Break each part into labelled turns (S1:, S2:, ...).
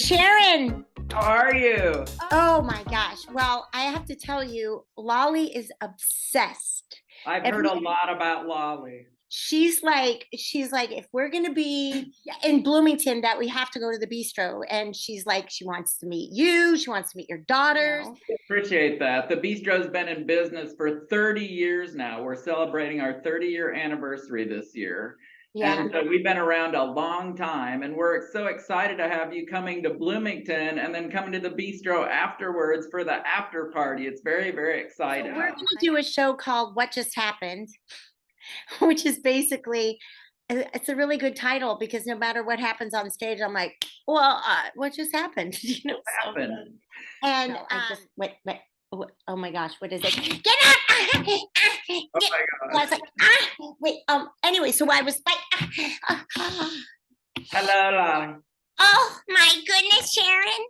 S1: Sharon.
S2: How are you?
S1: Oh my gosh. Well, I have to tell you, Lolly is obsessed.
S2: I've heard a lot about Lolly.
S1: She's like, if we're going to be in Bloomington, that we have to go to the bistro. And she's like, she wants to meet you. She wants to meet your daughters.
S2: I appreciate that. The bistro's been in business for 30 years now. We're celebrating our 30-year anniversary this year. Yeah. And so we've been around a long time, and we're so excited to have you coming to Bloomington and then coming to the bistro afterwards for the after party. It's very, very exciting.
S1: So we're going to do a show called What Just Happened, which is basically, it's a really good title because no matter what happens on stage, I'm like, well, what just happened? You know,
S2: what happened?
S1: And so I just wait. Oh my gosh, what is it? Get up!
S2: Oh my gosh.
S1: I was like, wait. Anyway, so I was like,
S2: hello, Lolly.
S1: Oh my goodness, Sharon.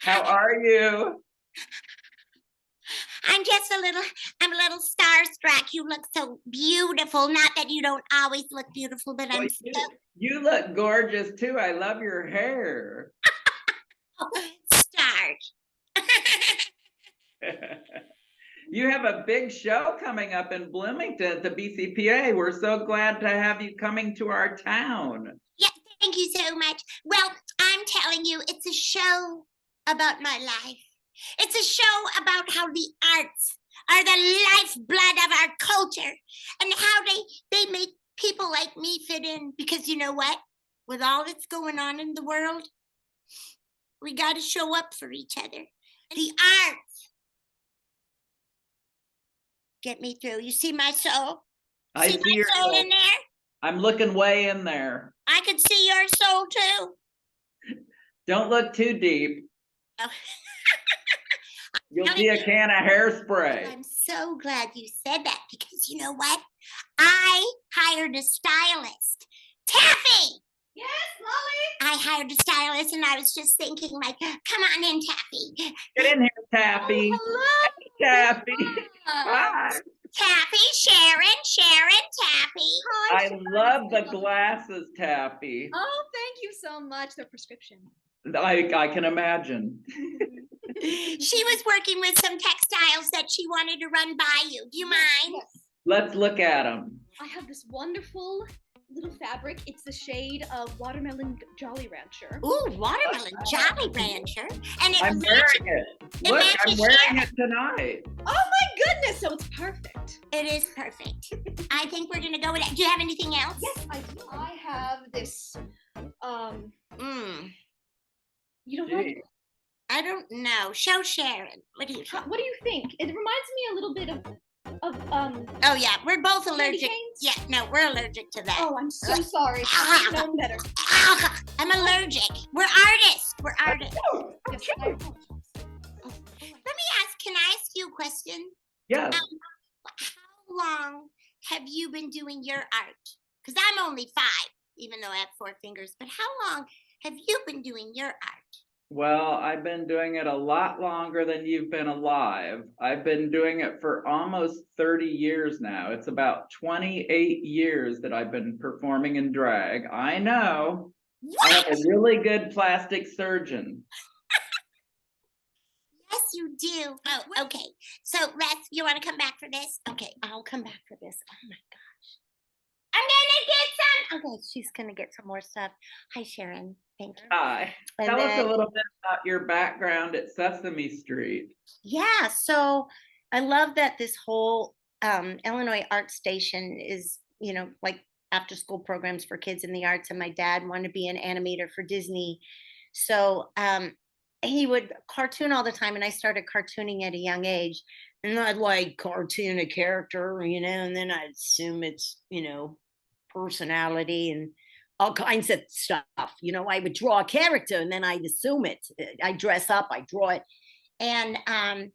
S2: How are you?
S1: I'm a little starstruck. You look so beautiful. Not that you don't always look beautiful, but
S2: well, you look gorgeous too. I love your hair.
S1: Start.
S2: You have a big show coming up in Bloomington at the BCPA. We're so glad to have you coming to our town.
S1: Yeah, thank you so much. Well, I'm telling you, it's a show about my life. It's a show about how the arts are the lifeblood of our culture and how they make people like me fit in. Because you know what? With all that's going on in the world, we got to show up for each other. The arts get me through. You see my soul?
S2: I see
S1: my
S2: your
S1: soul in there?
S2: I'm looking way in there.
S1: I could see your soul too.
S2: Don't look too deep.
S1: Oh.
S2: You'll see a can of hairspray.
S1: I'm so glad you said that because you know what? I hired a stylist. Taffy!
S3: Yes, Lolly?
S1: I hired a stylist and I was just thinking like, come on in, Taffy.
S2: Get in here, Taffy.
S3: Oh, hello.
S2: Hey, Taffy. Hi.
S1: Taffy, Sharon, Taffy.
S3: Hi,
S2: I love the glasses, Taffy.
S3: Oh, thank you so much. They're prescription.
S2: I can imagine.
S1: She was working with some textiles that she wanted to run by you. Do you mind?
S3: Yes.
S2: Let's look at them.
S3: I have this wonderful little fabric. It's the shade of Watermelon Jolly Rancher.
S1: Ooh, Watermelon Jolly Rancher. And
S2: I'm wearing it. Look, I'm wearing it tonight.
S3: Oh my goodness, so it's perfect.
S1: It is perfect. I think we're gonna go with that. Do you have anything else?
S3: Yes, I do. I have this, you don't like it?
S1: I don't know. Show Sharon. What do you think?
S3: What do you think? It reminds me a little bit of
S1: oh yeah, we're both allergic.
S3: canes?
S1: Yeah, no, we're allergic to that.
S3: Oh, I'm so sorry. I've known better.
S1: I'm allergic. We're artists.
S3: Yes, I apologize.
S1: Let me ask, can I ask you a question?
S2: Yes.
S1: How long have you been doing your art? Because I'm only 5, even though I have 4 fingers. But how long have you been doing your art?
S2: Well, I've been doing it a lot longer than you've been alive. I've been doing it for almost 30 years now. It's about 28 years that I've been performing in drag. I know.
S1: What?
S2: I have a really good plastic surgeon.
S1: Yes, you do. Oh, okay. So you want to come back for this? Okay, I'll come back for this. Oh my gosh. I'm gonna get some. Okay, she's gonna get some more stuff. Hi, Sharon. Thank you.
S2: Hi. Tell us a little bit about your background at Sesame Street.
S1: Yeah, so I love that this whole Illinois Art Station is, you know, like after school programs for kids in the arts. And my dad wanted to be an animator for Disney. So he would cartoon all the time. And I started cartooning at a young age. And I'd like cartoon a character, you know, and then I'd assume it's, you know, personality and all kinds of stuff. You know, I would draw a character and then I'd assume it. I dress up, I draw it. And I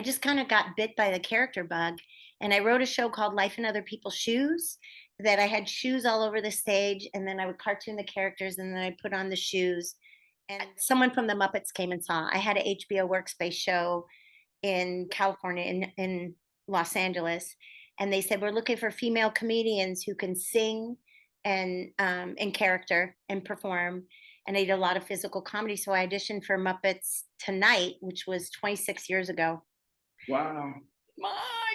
S1: just kind of got bit by the character bug. And I wrote a show called Life in Other People's Shoes that I had shoes all over the stage. And then I would cartoon the characters and then I put on the shoes. And someone from the Muppets came and saw. I had an HBO Workspace show in California, in Los Angeles. And they said, we're looking for female comedians who can sing and in character and perform. and I did a lot of physical comedy. So I auditioned for Muppets Tonight, which was 26 years ago.
S2: Wow.
S1: My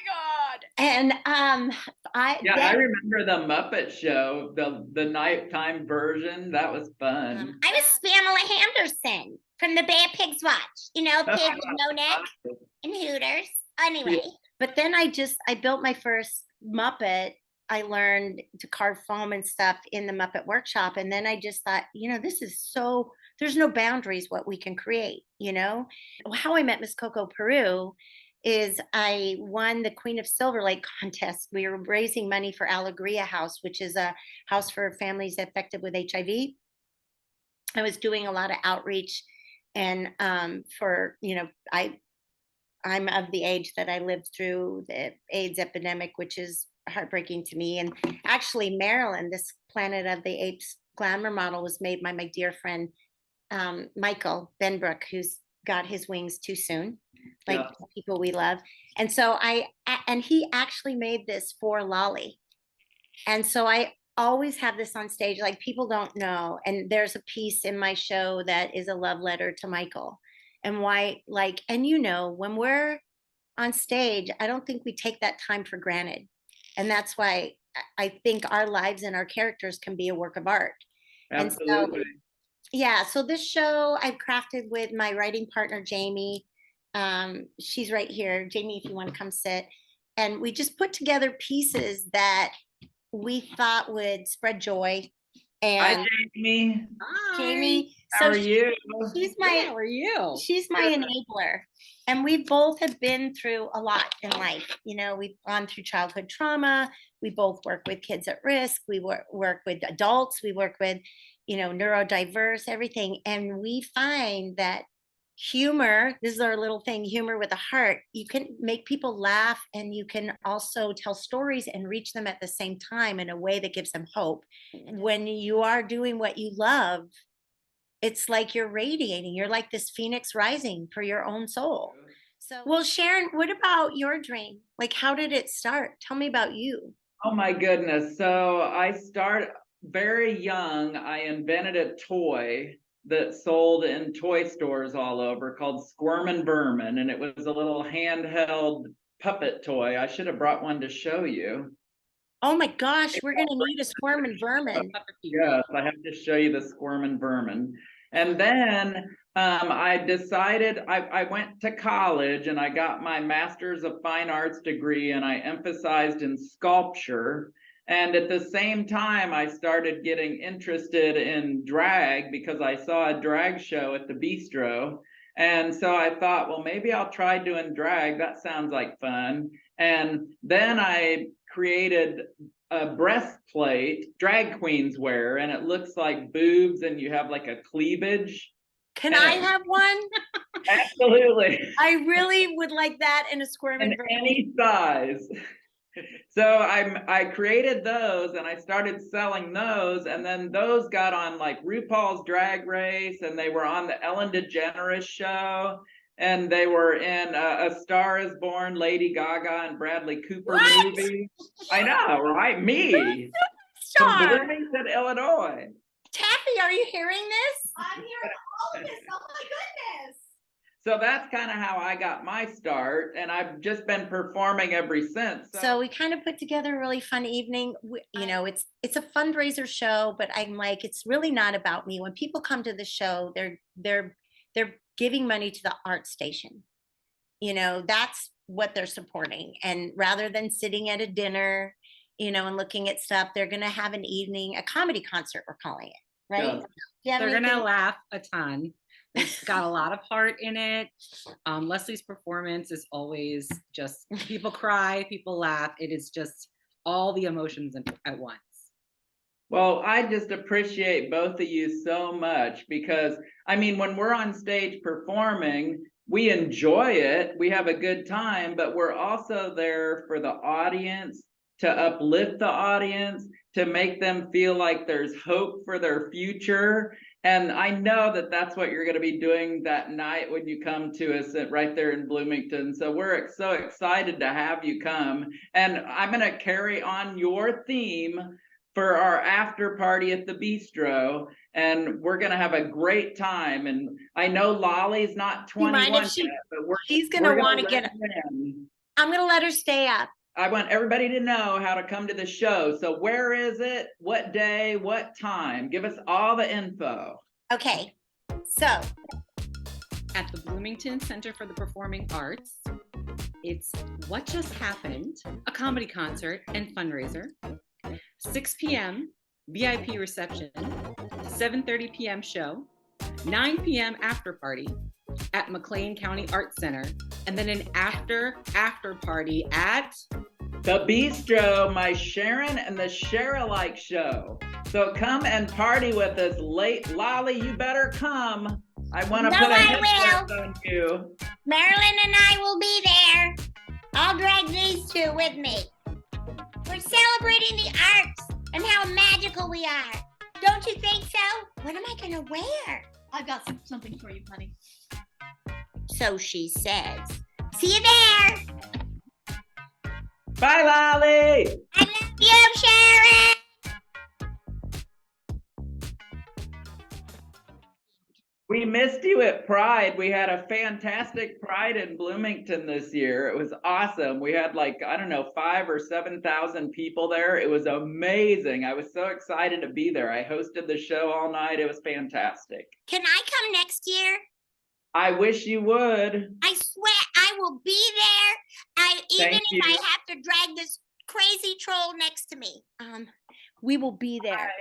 S1: God. And
S2: I remember the Muppet Show, the nighttime version. That was fun.
S1: I was Pamela Henderson from the Bad Pigs Watch. You know, Pig with No Neck and Hooters. Anyway, but then I built my first Muppet. I learned to carve foam and stuff in the Muppet workshop. And then I just thought, this is there's no boundaries what we can create, How I met Miss Coco Peru is I won the Queen of Silver Lake contest. We were raising money for Alegria House, which is a house for families affected with HIV. I was doing a lot of outreach, and I'm of the age that I lived through the AIDS epidemic, which is heartbreaking to me. And actually, Marilyn, this Planet of the Apes glamour model, was made by my dear friend Michael Benbrook, who's got his wings too soon, like people we love. And so he actually made this for Lolly. And so I always have this on stage, like people don't know. And there's a piece in my show that is a love letter to Michael. And why, when we're on stage, I don't think we take that time for granted. And that's why I think our lives and our characters can be a work of art.
S2: Absolutely.
S1: And so this show I've crafted with my writing partner, Jamie. She's right here. Jamie, if you want to come sit. And we just put together pieces that we thought would spread joy. And
S2: hi, Jamie.
S1: Hi. Jamie.
S2: How are you?
S1: How are you? She's my enabler. And we both have been through a lot in life. We've gone through childhood trauma. We both work with kids at risk. We work with adults. We work with, neurodiverse, everything. And we find that humor, this is our little thing, humor with a heart, you can make people laugh, and you can also tell stories and reach them at the same time in a way that gives them hope. When you are doing what you love, it's like you're radiating. You're like this phoenix rising for your own soul. So, well, Sharon, what about your dream? Like, how did it start? Tell me about you.
S2: Oh my goodness. So I started very young. I invented a toy that sold in toy stores all over called Squirmin' Vermin. And it was a little handheld puppet toy. I should have brought one to show you.
S1: Oh my gosh, we're going to need a Squirmin' Vermin.
S2: Yes, I have to show you the Squirmin' Vermin. And then I decided I went to college and I got my Master's of Fine Arts degree, and I emphasized in sculpture. And at the same time, I started getting interested in drag because I saw a drag show at the bistro. And so I thought, well, maybe I'll try doing drag. That sounds like fun. And then I created a breastplate drag queens wear, and it looks like boobs, and you have like a cleavage.
S1: Can I have one?
S2: Absolutely.
S1: I really would like that in a Squirmin' Vermin.
S2: Any size. So I created those, and I started selling those, and then those got on like RuPaul's Drag Race, and they were on the Ellen DeGeneres show, and they were in A Star Is Born, Lady Gaga and Bradley Cooper movie. I know, right? Me. From Bloomington, Illinois.
S1: Taffy, are you hearing this?
S3: I'm hearing all of this. Oh my goodness.
S2: So that's kind of how I got my start, and I've just been performing ever since.
S1: So we kind of put together a really fun evening. It's a fundraiser show, but I'm like, it's really not about me. When people come to the show, they're giving money to the art station. That's what they're supporting. And rather than sitting at a dinner, and looking at stuff, they're going to have an evening, a comedy concert, we're calling it, right?
S2: Yeah.
S4: They're going to laugh a ton. It's got a lot of heart in it. Leslie's performance is always just, people cry, people laugh. It is just all the emotions at once.
S2: Well, I just appreciate both of you so much because, when we're on stage performing, we enjoy it. We have a good time, but we're also there for the audience, to uplift the audience, to make them feel like there's hope for their future. And I know that that's what you're going to be doing that night when you come to us right there in Bloomington. So we're so excited to have you come. And I'm going to carry on your theme for our after party at the bistro, and we're gonna have a great time. And I know Lolly's not
S1: You mind
S2: 21
S1: if she-
S2: yet, but
S1: she's gonna want to
S2: let
S1: get.
S2: her in.
S1: I'm gonna let her stay up.
S2: I want everybody to know how to come to the show. So where is it? What day? What time? Give us all the info.
S1: Okay, so
S4: At the Bloomington Center for the Performing Arts. It's What Just Happened, a comedy concert and fundraiser. 6 p.m. VIP reception, 7:30 p.m. show, 9 p.m. after party at McLean County Arts Center, and then an after party at
S2: The Bistro, my Sharon and the ShareAlike show. So come and party with us late. Lolly, you better come. I want to
S1: No,
S2: put a
S1: I
S2: headdress on you.
S1: Marilyn and I will be there. I'll drag these two with me. We're celebrating the arts and how magical we are. Don't you think so? What am I gonna wear?
S3: I've got something for you, honey.
S1: So she says. See you there.
S2: Bye, Lolly.
S1: I love you, Sharon.
S2: We missed you at Pride. We had a fantastic Pride in Bloomington this year. It was awesome. We had like, I don't know, 5,000 or 7,000 people there. It was amazing. I was so excited to be there. I hosted the show all night. It was fantastic.
S1: Can I come next year?
S2: I wish you would.
S1: I swear I will be there. Even
S2: Thank
S1: if I
S2: you.
S1: have to drag this crazy troll next to me. We will be there.